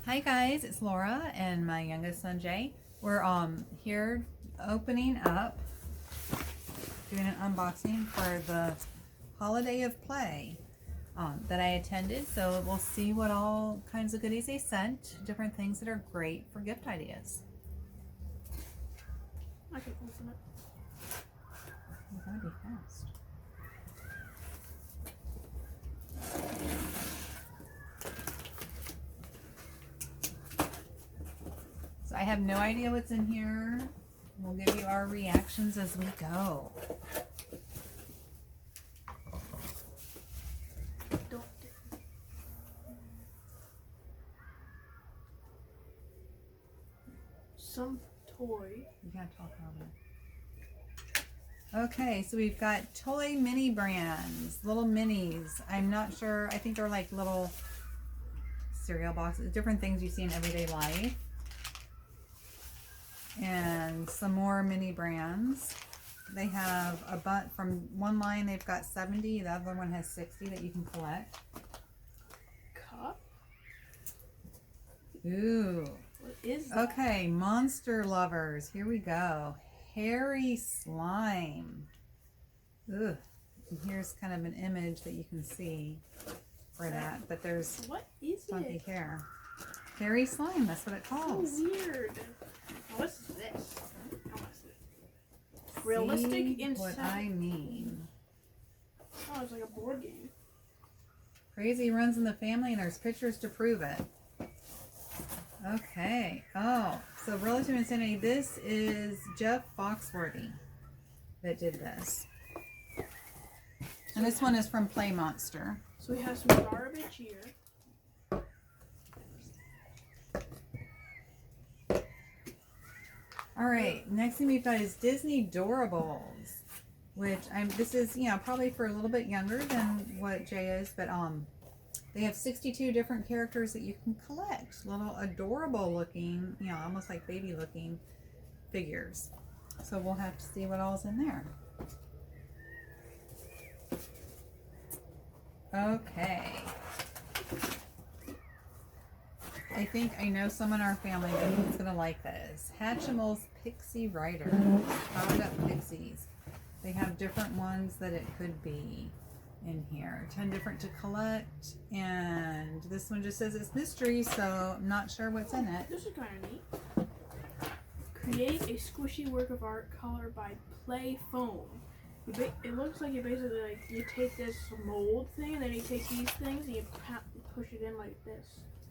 Hi guys, it's Laura and my youngest son Jay. We're here opening up, doing an unboxing for the holiday of play that I attended. So we'll see what all kinds of goodies they sent, different things that are great for gift ideas. I can open it. You gotta be fast. So I have no idea what's in here. We'll give you our reactions as we go. Some toy. You gotta talk louder. Okay, so we've got toy mini brands, little minis. I'm not sure, I think they're like little cereal boxes, different things you see in everyday life. And some more mini brands. They have a bunch from one line, they've got 70, the other one has 60 that you can collect. Cup? Ooh. What is that? Okay, monster lovers, here we go. Hairy slime. Ugh. And here's kind of an image that you can see for that, but there's what is funky it? hair. Hairy slime, that's what it calls. So weird. What's this? How much is it? Realistic See insect. what I mean. Oh, it's like a board game. Crazy runs in the family and there's pictures to prove it. Okay. Oh, so Relative Insanity. This is Jeff Foxworthy that did this. And this one is from Play Monster. So we have some garbage here. All right. Next thing we've got is Disney Doorables, which this is, probably for a little bit younger than what Jay is, but they have 62 different characters that you can collect. Little adorable looking, almost like baby looking figures. So we'll have to see what all's in there. Okay. I think I know someone in our family that's going to like this. Hatchimals Pixie Rider. Powered Up Pixies. They have different ones that it could be in here. 10 different to collect. And this one just says it's mystery, so I'm not sure what's in it. This is kind of neat. Create a squishy work of art colored by Play Foam. It looks like you basically you take this mold thing and then you take these things and you push it in like this.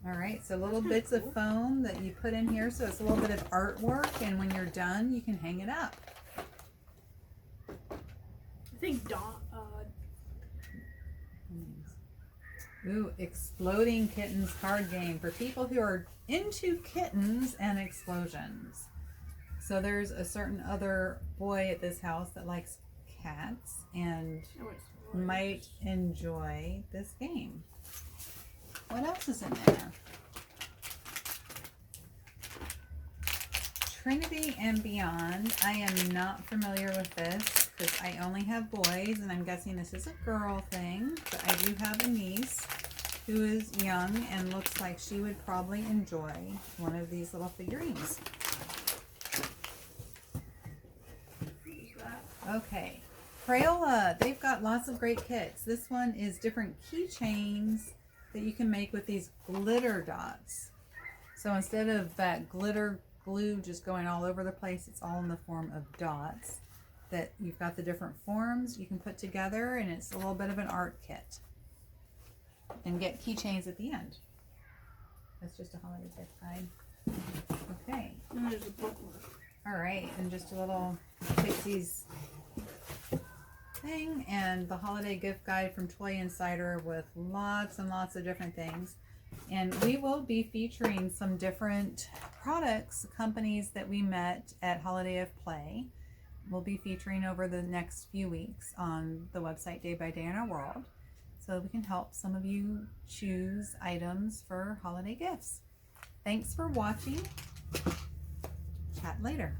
All right, so little bits of foam that you put in here, so it's a little bit of artwork, and when you're done, you can hang it up. I think Ooh, Exploding Kittens card game for people who are into kittens and explosions. So there's a certain other boy at this house that likes cats and might enjoy this game. What else is in there? Trinity and Beyond. I am not familiar with this because I only have boys, and I'm guessing this is a girl thing, but I do have a niece who is young and looks like she would probably enjoy one of these little figurines. Okay, Crayola. They've got lots of great kits. This one is different keychains that you can make with these glitter dots. So instead of that glitter glue just going all over the place, it's all in the form of dots that you've got the different forms you can put together, and it's a little bit of an art kit. And get keychains at the end. That's just a holiday gift guide. Okay. And there's a bookmark. All right, and just a little Pixies thing, and the holiday gift guide from Toy Insider with lots and lots of different things. And we will be featuring some different products, companies that we met at Holiday of Play. We'll be featuring over the next few weeks on the website Day by Day in Our World, so we can help some of you choose items for holiday gifts. Thanks for watching. Chat later.